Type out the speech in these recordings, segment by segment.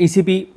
ECP,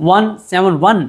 171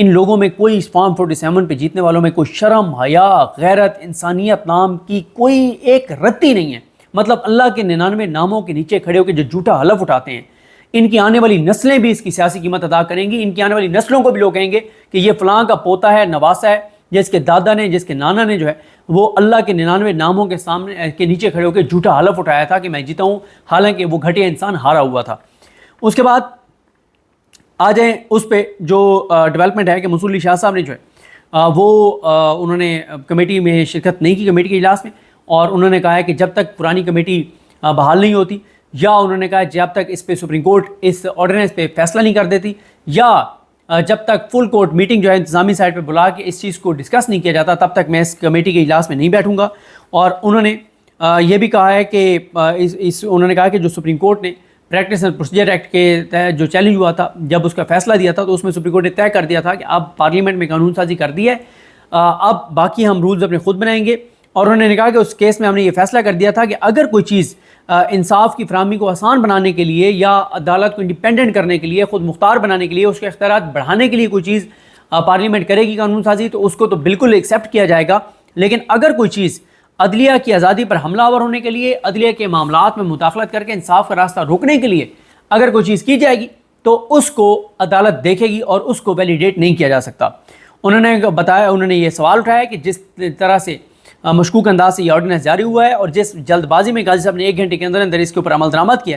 ان لوگوں میں کوئی فارم 47 پہ جیتنے والوں میں کوئی شرم، حیا، غیرت، انسانیت نام کی کوئی ایک رتی نہیں ہے. مطلب اللہ کے 99 ناموں کے نیچے کھڑے ہو کے جو جھوٹا حلف اٹھاتے ہیں، ان کی آنے والی نسلیں بھی اس کی سیاسی قیمت ادا کریں گی. ان کی آنے والی نسلوں کو بھی لوگ کہیں گے کہ یہ فلاں کا پوتا ہے، نواسا ہے، جس کے دادا نے، جس کے نانا نے جو ہے وہ اللہ کے 99 ناموں کے سامنے کے نیچے کھڑے ہو کے جھوٹا حلف اٹھایا تھا کہ میں جیتا ہوں، حالانکہ وہ گھٹیا انسان ہارا ہوا تھا. اس کے بعد آ جائیں اس پہ جو ڈیولپمنٹ ہے کہ منصور علی شاہ صاحب نے جو ہے وہ انہوں نے کمیٹی میں شرکت نہیں کی، کمیٹی کے اجلاس میں، اور انہوں نے کہا ہے کہ جب تک پرانی کمیٹی بحال نہیں ہوتی، یا انہوں نے کہا جب تک اس پہ سپریم کورٹ اس آرڈیننس پہ فیصلہ نہیں کر دیتی، یا جب تک فل کورٹ میٹنگ جو ہے انتظامی سائٹ پہ بلا کے اس چیز کو ڈسکس نہیں کیا جاتا، تب تک میں اس کمیٹی کے اجلاس میں نہیں بیٹھوں گا. اور انہوں نے یہ بھی کہا ہے کہ انہوں نے کہا کہ جو سپریم کورٹ نے پریکٹس اینڈ پروسیجر ایکٹ کے تحت جو چیلنج ہوا تھا، جب اس کا فیصلہ دیا تھا تو اس میں سپریم کورٹ نے طے کر دیا تھا کہ اب پارلیمنٹ میں قانون سازی کر دی ہے، اب باقی ہم رولز اپنے خود بنائیں گے. اور انہوں نے کہا کہ اس کیس میں ہم نے یہ فیصلہ کر دیا تھا کہ اگر کوئی چیز انصاف کی فراہمی کو آسان بنانے کے لیے یا عدالت کو انڈیپینڈنٹ کرنے کے لیے، خود مختار بنانے کے لیے، اس کے اختیارات بڑھانے کے لیے کوئی چیز پارلیمنٹ کرے گی قانون سازی، تو اس کو تو بالکل ایکسیپٹ کیا جائے گا. لیکن اگر کوئی چیز عدلیہ کی آزادی پر حملہ آور ہونے کے لیے، عدلیہ کے معاملات میں مداخلت کر کے انصاف کا راستہ روکنے کے لیے اگر کوئی چیز کی جائے گی تو اس کو عدالت دیکھے گی اور اس کو ویلیڈیٹ نہیں کیا جا سکتا. انہوں نے بتایا، انہوں نے یہ سوال اٹھایا کہ جس طرح سے مشکوک انداز سے یہ آرڈیننس جاری ہوا ہے اور جس جلد بازی میں قاضی صاحب نے 1 گھنٹے کے اندر اندر اس کے اوپر عمل درآمد کیا،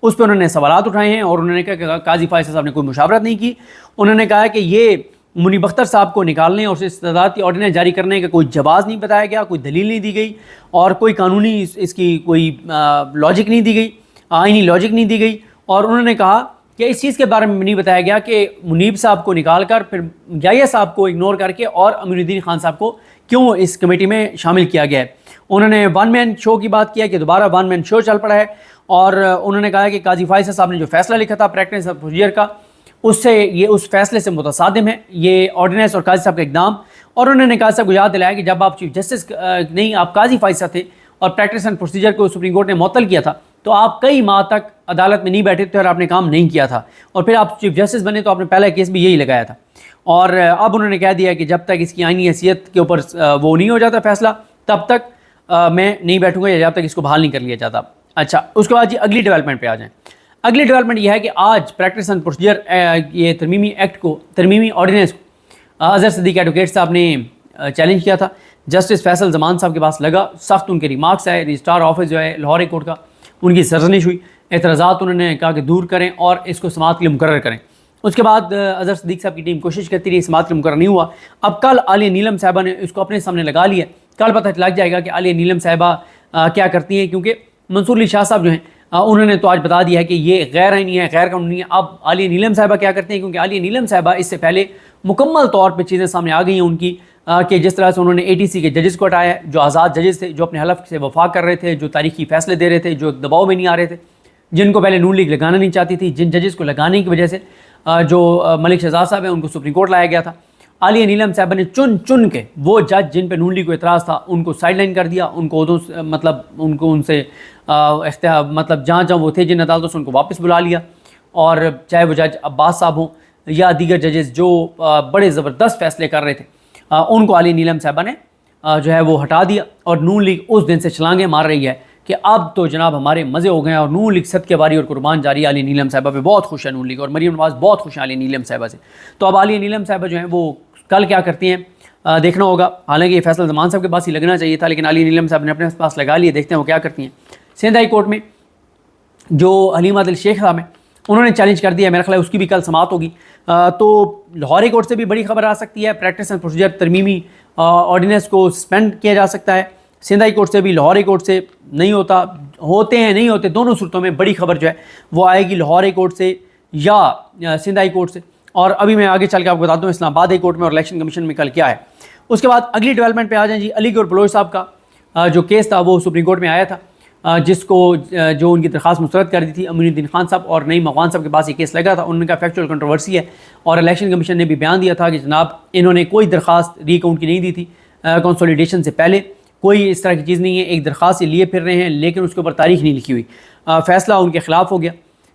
اس پہ انہوں نے سوالات اٹھائے ہیں. اور انہوں نے کہا کہ قاضی فائز صاحب نے کوئی مشاورت نہیں کی. انہوں نے کہا کہ یہ منیب اختر صاحب کو نکالنے اور استداد کی آرڈیننس جاری کرنے کا کوئی جواز نہیں بتایا گیا، کوئی دلیل نہیں دی گئی، اور کوئی قانونی اس کی کوئی لاجک نہیں دی گئی، آئینی لاجک نہیں دی گئی. اور انہوں نے کہا کہ اس چیز کے بارے میں نہیں بتایا گیا کہ منیب صاحب کو نکال کر پھر یحییٰ صاحب کو اگنور کر کے اور امین الدین خان صاحب کو کیوں اس کمیٹی میں شامل کیا گیا ہے. انہوں نے 1 مین شو کی بات کیا کہ دوبارہ 1 مین شو چل پڑا ہے. اور انہوں نے کہا کہ قاضی فائز صاحب نے جو فیصلہ لکھا تھا پریکٹس اینڈ پروسیجر کا، اس سے یہ اس فیصلے سے متصادم ہے یہ آرڈیننس اور قاضی صاحب کا اقدام. اور انہوں نے قاضی صاحب کو یاد دلایا کہ جب آپ چیف جسٹس نہیں، آپ قاضی فائز صاحب تھے اور پریکٹس اینڈ پروسیجر کو سپریم کورٹ نے معطل کیا تھا تو آپ کئی ماہ تک عدالت میں نہیں بیٹھے تھے اور آپ نے کام نہیں کیا تھا، اور پھر آپ چیف جسٹس بنے تو آپ نے پہلا کیس بھی یہی لگایا تھا. اور اب انہوں نے کہہ دیا کہ جب تک اس کی آئینی حیثیت کے اوپر وہ نہیں ہو جاتا فیصلہ، تب تک میں نہیں بیٹھوں گا یا جب تک اس کو بحال نہیں کر لیا جاتا. اچھا، اس کے بعد جی اگلی ڈیولپمنٹ پہ آ جائیں. اگلی ڈیولپمنٹ یہ ہے کہ آج پریکٹس اینڈ پروسیجر یہ ترمیمی ایکٹ کو، ترمیمی آرڈیننس کو اظہر صدیق ایڈوکیٹ صاحب نے چیلنج کیا تھا. جسٹس فیصل زمان صاحب کے پاس لگا، سخت ان کے ریمارکس آئے، رجسٹرار آفس جو ہے لاہور ہائی کورٹ کا، ان کی سرزنش ہوئی، اعتراضات انہوں نے کہا کہ دور کریں اور اس کو سماعت کے لیے مقرر کریں. اس کے بعد اظہر صدیق صاحب کی ٹیم کوشش کرتی رہی، سماعت کے لیے مقرر نہیں ہوا. اب کل عالیہ نیلم صاحبہ نے اس کو اپنے سامنے لگا لیا. کل پتہ لگ جائے گا کہ عالیہ نیلم صاحبہ کیا کرتی ہیں، کیونکہ منصور علی شاہ صاحب جو ہیں انہوں نے تو آج بتا دیا ہے کہ یہ غیر آئینی ہے، غیر قانونی ہے. اب عالیہ نیلم صاحبہ کیا کرتے ہیں، کیونکہ عالیہ نیلم صاحبہ اس سے پہلے مکمل طور پہ چیزیں سامنے آ گئی ہیں ان کی کہ جس طرح سے انہوں نے ATC کے ججز کو ہٹایا ہے، جو آزاد ججز تھے، جو اپنے حلف سے وفا کر رہے تھے، جو تاریخی فیصلے دے رہے تھے، جو دباؤ میں نہیں آ رہے تھے، جن کو پہلے نون لیگ لگانا نہیں چاہتی تھی، جن ججز کو لگانے کی وجہ سے جو ملک شہزاد صاحب ہیں ان کو سپریم کورٹ لایا گیا تھا. عالیہ نیلم صاحبہ نے چن کے وہ جج جن پہ نون لیگ کو اعتراض تھا ان کو سائڈ لائن کر دیا، ان کو مطلب ان کو ان سے مطلب جہاں وہ تھے جن عدالتوں سے ان کو واپس بلا لیا. اور چاہے وہ جج عباس صاحب ہوں یا دیگر ججز جو بڑے زبردست فیصلے کر رہے تھے، ان کو عالیہ نیلم صاحبہ نے جو ہے وہ ہٹا دیا. اور نون لیگ اس دن سے چھلانگیں مار رہی ہے کہ اب تو جناب ہمارے مزے ہو گئے ہیں، اور نون لیگ صدقے باری اور قربان جاری. عالیہ نیلم صاحبہ پہ بہت خوش ہے نون لیگ، اور مریم نواز بہت خوش ہیں عالیہ نیلم صاحبہ سے. تو اب عالیہ نیلم صاحبہ جو ہیں وہ کل کیا کرتی ہیں دیکھنا ہوگا. حالانکہ یہ فیصلہ زمان صاحب کے پاس ہی لگنا چاہیے تھا، لیکن عالیہ نیلم صاحب نے اپنے پاس لگا لیے. دیکھتے ہیں وہ کیا کرتی ہیں. سندھ ہائی کورٹ میں جو حلیم عادل شیخ صاحب ہیں انہوں نے چیلنج کر دیا، میرا خیال ہے اس کی بھی کل سماعت ہوگی. تو لاہور ہائی کورٹ سے بھی بڑی خبر آ سکتی ہے، پریکٹس اینڈ پروسیجر ترمیمی آرڈیننس کو سسپینڈ کیا جا سکتا ہے. سندھ ہائی کورٹ سے بھی، لاہور ہائی کورٹ سے نہیں ہوتا، ہوتے ہیں نہیں ہوتے، دونوں صورتوں میں بڑی خبر جو ہے وہ آئے گی لاہور ہائی کورٹ سے یا سندھ ہائی کورٹ سے. اور ابھی میں آگے چل کے آپ کو بتاتا ہوں اسلام آباد ہائی کورٹ میں اور الیکشن کمیشن میں کل کیا ہے. اس کے بعد اگلی ڈیولپمنٹ پہ آ جائیں جی. علی گڑھ بلوچ صاحب کا جو کیس تھا وہ سپریم کورٹ میں آیا تھا، جس کو جو ان کی درخواست مسترد کر دی تھی امین الدین خان صاحب اور نعیم افغان صاحب کے پاس یہ کیس لگا تھا. انہوں نے کہا فیکچوئل کنٹروورسی ہے، اور الیکشن کمیشن نے بھی بیان دیا تھا کہ جناب انہوں نے کوئی درخواست ری اکاؤنٹ کی نہیں دی تھی کنسولیڈیشن سے پہلے، کوئی اس طرح کی چیز نہیں ہے. ایک درخواست یہ لیے پھر رہے ہیں لیکن اس کے اوپر تاریخ نہیں لکھی ہوئی. فیصلہ ان کے خلاف ہو گیا.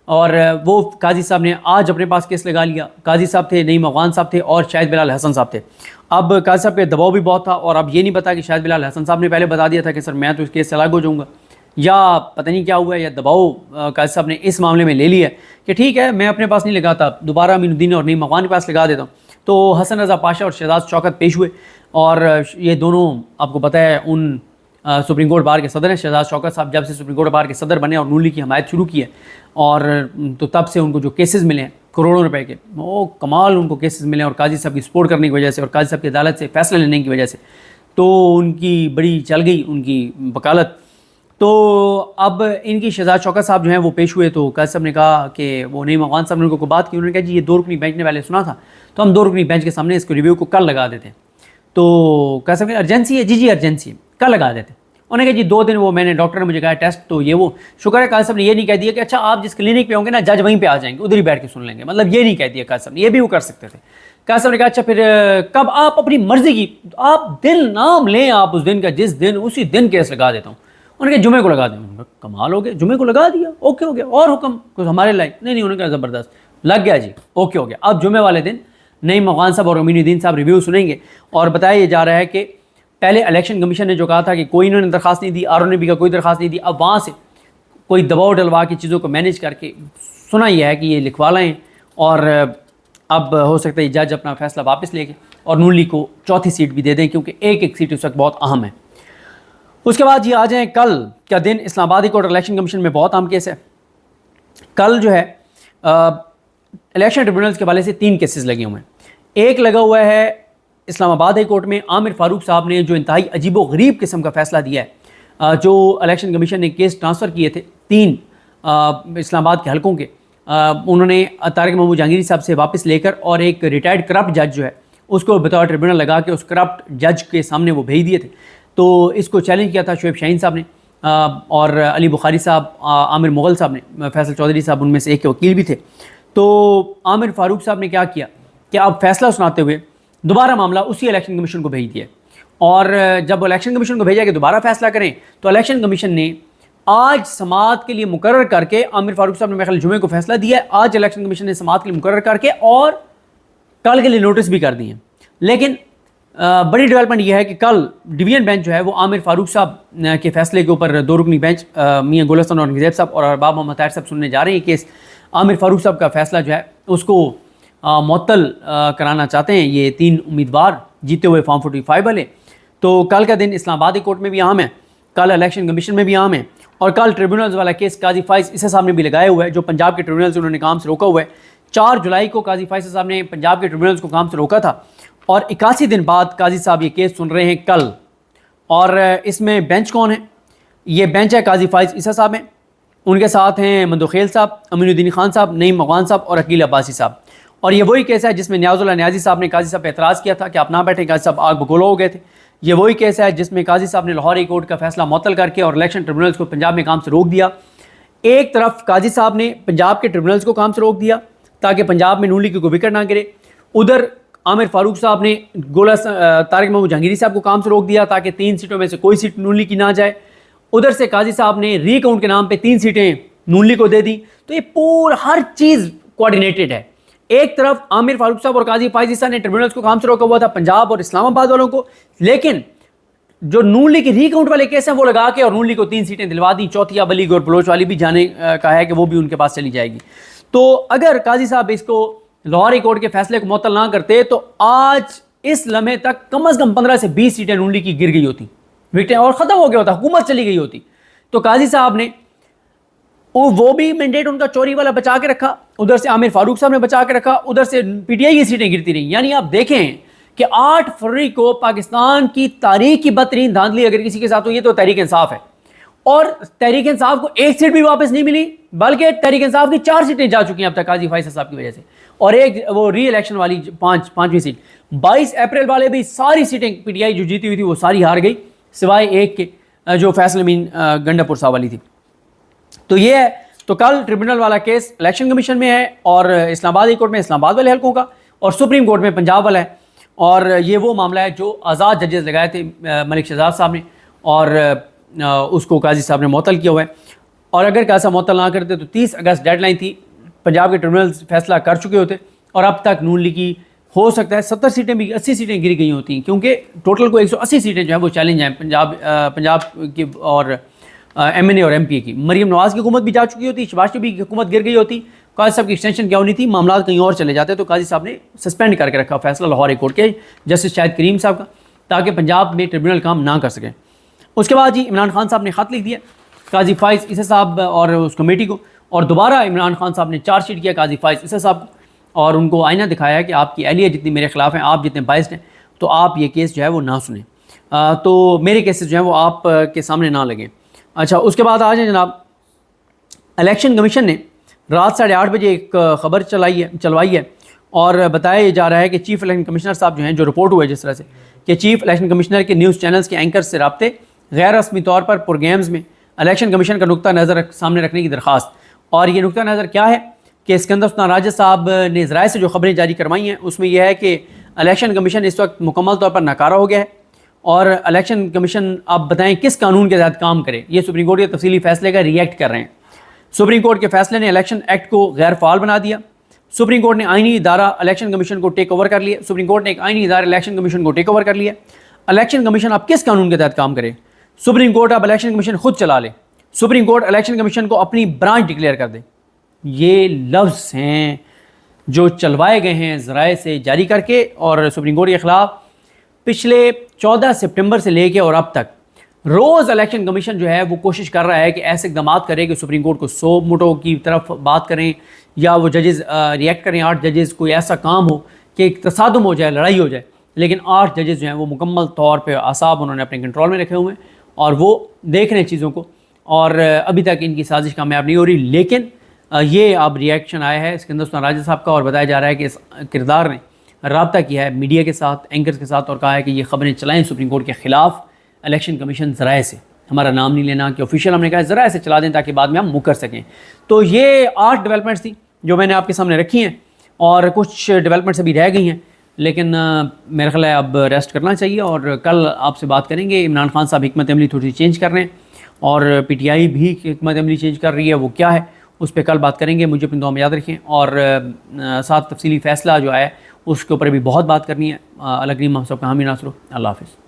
اور وہ قاضی صاحب نے آج اپنے پاس کیس لگا لیا. قاضی صاحب تھے, نعیم افغان صاحب تھے اور شاہد بلال حسن صاحب تھے. اب قاضی صاحب پہ دباؤ بھی بہت تھا, اور اب یہ نہیں پتا کہ شاہد بلال حسن صاحب نے پہلے بتا دیا تھا کہ سر میں تو اس کیس سے الگ ہو جاؤں گا, یا پتہ نہیں کیا ہوا ہے, یا دباؤ قاضی صاحب نے اس معاملے میں لے لیا کہ ٹھیک ہے میں اپنے پاس نہیں لگاتا, دوبارہ امین الدین اور نعیم افغان کے پاس لگا دیتا ہوں. تو حسن رضا پاشا اور شہزاد شوکت پیش ہوئے, اور یہ دونوں آپ کو پتہ ہے ان سپریم کورٹ بار کے صدر ہیں. شہزاد شوکت صاحب جب سے سپریم کورٹ بار کے صدر بنے اور نون لیگ کی حمایت شروع کی ہے, اور تو تب سے ان کو جو کیسز ملے ہیں کروڑوں روپے کے, وہ کمال ان کو کیسز ملے ہیں, اور قاضی صاحب کی سپورٹ کرنے کی وجہ سے اور قاضی صاحب کی عدالت سے فیصلہ لینے کی وجہ سے تو ان کی بڑی چل گئی ان کی وکالت. تو اب ان کی شہزاد شوکت صاحب جو ہیں وہ پیش ہوئے, تو قاضی صاحب نے کہا کہ وہ نعیم افغان صاحب نے ان کو بات کی, انہوں نے کہا جی یہ 2 رکنی بینچ نے پہلے سنا تھا, تو ہم 2 رکنی بینچ کے سامنے اس کو ریویو کو کل لگا دیتے ہیں. تو قاضی صاحب نے ارجنسی ہے, جی ارجنسی ہے, کل لگا دیتے. انہوں نے کہا جی 2 دن وہ میں نے ڈاکٹر نے مجھے کہا ٹیسٹ, تو یہ وہ شکر ہے قاضی صاحب نے یہ نہیں کہہ دیا کہ اچھا آپ جس کلینک پہ ہوں گے نا جج وہیں پہ آ جائیں گے, ادھر ہی بیٹھ کے سن لیں گے, مطلب یہ نہیں کہہ دیا قاضی صاحب نے, یہ بھی وہ کر سکتے تھے. قاضی صاحب نے کہا اچھا پھر کب آپ اپنی مرضی کی آپ دن نام لیں, آپ اس دن کا جس دن اسی دن کیس لگا دیتا ہوں. انہوں نے کہا جمعے کو لگا دیں. کمال ہو گیا, جمعے کو لگا دیا, اوکے ہو گیا, اور حکم کچھ ہمارے لائق نہیں. انہوں نے کہا زبردست لگ گیا جی, اوکے ہو گیا. اب جمعے والے دن نعیم افغان صاحب اور امین الدین صاحب ریویو سنیں گے, اور بتایا یہ جا رہا ہے کہ پہلے الیکشن کمیشن نے جو کہا تھا کہ کوئی انہوں نے درخواست نہیں دی, آر او نے بھی کا کوئی درخواست نہیں دی, اب وہاں سے کوئی دباؤ ڈلوا کے چیزوں کو مینیج کر کے سنا یہ ہے کہ یہ لکھوا لائیں, اور اب ہو سکتا ہے جج اپنا فیصلہ واپس لے کے اور نون لیگ کو 4تھی سیٹ بھی دے دیں, کیونکہ ایک سیٹ اس وقت بہت اہم ہے. اس کے بعد یہ آ جائیں کل کا دن. اسلام آباد کورٹ الیکشن کمیشن میں بہت اہم کیس ہے. کل جو ہے الیکشن ٹریبونلز کے حوالے سے 3 کیسز لگے ہوئے ہیں. ایک لگا ہوا ہے اسلام آباد ہائی کورٹ میں, عامر فاروق صاحب نے جو انتہائی عجیب و غریب قسم کا فیصلہ دیا ہے, جو الیکشن کمیشن نے کیس ٹرانسفر کیے تھے 3 اسلام آباد کے حلقوں کے, انہوں نے طارق محمود جہانگیری صاحب سے واپس لے کر اور ایک ریٹائرڈ کرپٹ جج جو ہے اس کو بطور ٹریبونل لگا کے اس کرپٹ جج کے سامنے وہ بھیج دیے تھے. تو اس کو چیلنج کیا تھا شعیب شاہین صاحب نے, اور علی بخاری صاحب, عامر مغل صاحب نے, فیصل چودھری صاحب ان میں سے ایک کے وکیل بھی تھے. تو عامر فاروق صاحب نے کیا کیا کہ اب فیصلہ سناتے ہوئے دوبارہ معاملہ اسی الیکشن کمیشن کو بھیج دیا, اور جب الیکشن کمیشن کو بھیجا کہ دوبارہ فیصلہ کریں, تو الیکشن کمیشن نے آج سماعت کے لیے مقرر کر کے, عامر فاروق صاحب نے میرے خیال جمعے کو فیصلہ دیا ہے, آج الیکشن کمیشن نے سماعت کے لیے مقرر کر کے اور کل کے لیے نوٹس بھی کر دیے. لیکن بڑی ڈیولپمنٹ یہ ہے کہ کل ڈویژن بینچ جو ہے وہ عامر فاروق صاحب کے فیصلے کے اوپر 2 رکنی بینچ میاں گلستان اور نگیب صاحب اور ارباب محمد طاہر صاحب سننے جا رہے ہیں. کیس عامر فاروق صاحب کا فیصلہ جو ہے اس کو معطل کرانا چاہتے ہیں یہ 3 امیدوار جیتے ہوئے فارم 45 والے. تو کل کا دن اسلام آباد کورٹ میں بھی اہم ہے, کل الیکشن کمیشن میں بھی اہم ہے, اور کل ٹریبونلز والا کیس قاضی فائز عیسی صاحب نے بھی لگایا ہوا ہے, جو پنجاب کے ٹریبونلز انہوں نے کام سے روکا ہوا ہے. 4 جولائی کو قاضی فائز صاحب نے پنجاب کے ٹریبونلز کو کام سے روکا تھا, اور 81 دن بعد قاضی صاحب یہ کیس سن رہے ہیں کل. اور اس میں بینچ کون ہے؟ یہ بینچ ہے قاضی فائز عیسی صاحب ہیں, ان کے ساتھ ہیں مندوخیل صاحب, امین الدین خان صاحب, نعیم افغان صاحب اور عقیل عباسی صاحب. اور یہ وہی کیس ہے جس میں نیاز اللہ نیازی صاحب نے قاضی صاحب پہ اعتراض کیا تھا کہ آپ نہ بیٹھیں, قاضی صاحب آگ بگولا ہو گئے تھے. یہ وہی کیس ہے جس میں قاضی صاحب نے لاہور ہائی کورٹ کا فیصلہ معطل کر کے اور الیکشن ٹریبونلز کو پنجاب میں کام سے روک دیا. ایک طرف قاضی صاحب نے پنجاب کے ٹریبونلز کو کام سے روک دیا تاکہ پنجاب میں نون لیگ کی کوئی وکٹ نہ گرے, ادھر عامر فاروق صاحب نے طارق محمود جہانگیری صاحب کو کام سے روک دیا تاکہ 3 سیٹوں میں سے کوئی سیٹ نون لیگ کی نہ جائے. ادھر سے قاضی صاحب نے ری کاؤنٹ کے نام پہ 3 سیٹیں نون لیگ کو دے دی. تو یہ پورا ہر چیز کوآرڈینیٹڈ ہے. ایک طرف عامر فاروق صاحب اور قاضی فائز عیسی نے ٹریبونلز کو کام سے روکا ہوا تھا پنجاب اور اسلام آباد والوں کو, لیکن جو نون لیگ کے ری کاؤنٹ والے کیس ہیں وہ لگا کے اور نون لیگ کو 3 سیٹیں دلوا دی. چوتھی اب علی گور بلوچ والی بھی جانے کا ہے کہ وہ بھی ان کے پاس چلی جائے گی. تو اگر قاضی صاحب اس کو لاہور ہائی کورٹ کے فیصلے کو معطل نہ کرتے تو آج اس لمحے تک کم از کم 15 سے 20 سیٹیں نون لیگ کی گر گئی ہوتی, وکٹیں اور ختم ہو گیا ہوتا, حکومت چلی گئی ہوتی. تو قاضی صاحب نے وہ بھی مینڈیٹ ان کا چوری والا بچا کے رکھا, ادھر سے عامر فاروق صاحب نے بچا کے رکھا, ادھر سے پی ٹی آئی کی سیٹیں گرتی رہیں. یعنی آپ دیکھیں کہ 8 فروری کو پاکستان کی تاریخ کی بدترین دھاندلی اگر کسی کے ساتھ ہوئی ہے تو تحریک انصاف ہے. اور تحریک انصاف کو 1 سیٹ بھی واپس نہیں ملی, بلکہ تحریک انصاف کی 4 سیٹیں جا چکی ہیں اب تک قاضی فائز صاحب کی وجہ سے, اور ایک وہ ری الیکشن والی 5ویں سیٹ. 22 اپریل والے بھی ساری سیٹیں پی ٹی آئی جو جیتی ہوئی تھی وہ ساری ہار گئی, سوائے ایک کے جو فیصل امین گنڈا پور والی تھی. تو یہ ہے. تو کل ٹریبونل والا کیس الیکشن کمیشن میں ہے, اور اسلام آباد ہائی کورٹ میں اسلام آباد والے حلقوں کا, اور سپریم کورٹ میں پنجاب والا ہے. اور یہ وہ معاملہ ہے جو آزاد ججز لگائے تھے ملک شہزاد صاحب نے, اور اس کو قاضی صاحب نے معطل کیا ہوا ہے. اور اگر ایسا معطل نہ کرتے تو 30 اگست ڈیڈ لائن تھی، پنجاب کے ٹربیونلز فیصلہ کر چکے ہوتے اور اب تک نون لیگ کی ہو سکتا ہے 70 سیٹیں بھی 80 سیٹیں گری گئی ہوتی ہیں، کیونکہ ٹوٹل کو 180 سیٹیں جو ہیں وہ چیلنج ہیں پنجاب کی اور ایم این اے اور ایم پی اے کی۔ مریم نواز کی حکومت بھی جا چکی ہوتی، شہباز شریف کی حکومت گر گئی ہوتی، قاضی صاحب کی ایکسٹینشن کیا ہونی تھی، معاملات کہیں اور چلے جاتے، تو قاضی صاحب نے سسپینڈ کر کے رکھا فیصلہ لاہور ہائی کورٹ کے جسٹس شاہد کریم صاحب کا، تاکہ پنجاب میں ٹریبیونل کام نہ کر سکیں۔ اس کے بعد جی عمران خان صاحب نے خط لکھ دیا قاضی فائز عیسی صاحب اور اس کمیٹی کو، اور دوبارہ عمران خان صاحب نے چارج شیٹ کیا قاضی فائز عیسی صاحب اور ان کو آئینہ دکھایا کہ آپ کی اہلیہ جتنی میرے خلاف ہیں، آپ جتنے باعث ہیں، تو آپ یہ کیس جو ہے وہ نہ سنیں، تو میرے کیسز جو ہیں وہ آپ کے سامنے نہ لگیں۔ اچھا، اس کے بعد آ جائیں جناب، الیکشن کمیشن نے رات 8:30 بجے ایک خبر چلوائی ہے اور بتایا جا رہا ہے کہ چیف الیکشن کمشنر صاحب جو ہیں، جو رپورٹ ہوئے جس طرح سے کہ چیف الیکشن کمشنر کے نیوز چینلز کے اینکر سے رابطے غیر رسمی طور پر پروگرامز میں الیکشن کمیشن کا نقطہ نظر سامنے رکھنے کی درخواست، اور یہ نقطہ نظر کیا ہے کہ اسکندر سلطان راجہ صاحب نے ذرائع سے جو خبریں جاری کروائی ہیں اس میں یہ ہے کہ الیکشن کمیشن اس وقت مکمل طور پر ناکارہ ہو گیا ہے، اور الیکشن کمیشن آپ بتائیں کس قانون کے تحت کام کرے، یہ سپریم کورٹ کے تفصیلی فیصلے کا ریئیکٹ کر رہے ہیں۔ سپریم کورٹ کے فیصلے نے الیکشن ایکٹ کو غیر فعال بنا دیا، سپریم کورٹ نے آئینی ادارہ الیکشن کمیشن کو ٹیک اوور کر لیا، سپریم کورٹ نے ایک آئینی ادارہ الیکشن کمیشن کو ٹیک اوور کر لیا۔ الیکشن کمیشن اب کس قانون کے تحت کام کرے؟ سپریم کورٹ اب الیکشن کمیشن خود چلا لے، سپریم کورٹ الیکشن کمیشن کو اپنی برانچ ڈکلیئر کر دے۔ یہ لفظ ہیں جو چلوائے گئے ہیں ذرائع سے جاری کر کے، اور سپریم کورٹ کے خلاف پچھلے 14 سپٹمبر سے لے کے اور اب تک روز الیکشن کمیشن جو ہے وہ کوشش کر رہا ہے کہ ایسے اقدامات کرے کہ سپریم کورٹ کو 100 موٹوں کی طرف بات کریں، یا وہ ججز ریئیکٹ کریں، 8 ججز کوئی ایسا کام ہو کہ ایک تصادم ہو جائے، لڑائی ہو جائے، لیکن 8 ججز جو ہیں وہ مکمل طور پہ اعصاب انہوں نے اپنے کنٹرول میں رکھے ہوئے ہیں اور وہ دیکھ رہے ہیں چیزوں کو، اور ابھی تک ان کی سازش کامیاب نہیں ہو رہی۔ لیکن یہ اب ریئیکشن آیا ہے اسکندر سلطان راجہ صاحب کا، اور بتایا جا رہا ہے کہ اس کردار نے رابطہ کیا ہے میڈیا کے ساتھ، اینکرز کے ساتھ، اور کہا ہے کہ یہ خبریں چلائیں سپریم کورٹ کے خلاف الیکشن کمیشن ذرائع سے، ہمارا نام نہیں لینا کہ آفیشیل، ہم نے کہا ذرائع سے چلا دیں تاکہ بعد میں ہم مکر سکیں۔ تو یہ 8 ڈیولپمنٹس تھیں جو میں نے آپ کے سامنے رکھی ہیں، اور کچھ ڈیولپمنٹس ابھی رہ گئی ہیں، لیکن میرا خیال ہے اب ریسٹ کرنا چاہیے، اور کل آپ سے بات کریں گے۔ عمران خان صاحب حکمت عملی تھوڑی سی چینج کر رہے ہیں، اور پی ٹی آئی بھی حکمت عملی چینج کر رہی ہے، وہ کیا ہے اس پہ کل بات کریں گے۔ مجھے اپنی دعا میں یاد رکھیں، اور ساتھ تفصیلی فیصلہ جو آیا ہے اس کے اوپر بھی بہت بات کرنی ہے۔ اللہ کریم ہم سب کا حامی ناصر ہو۔ اللہ حافظ۔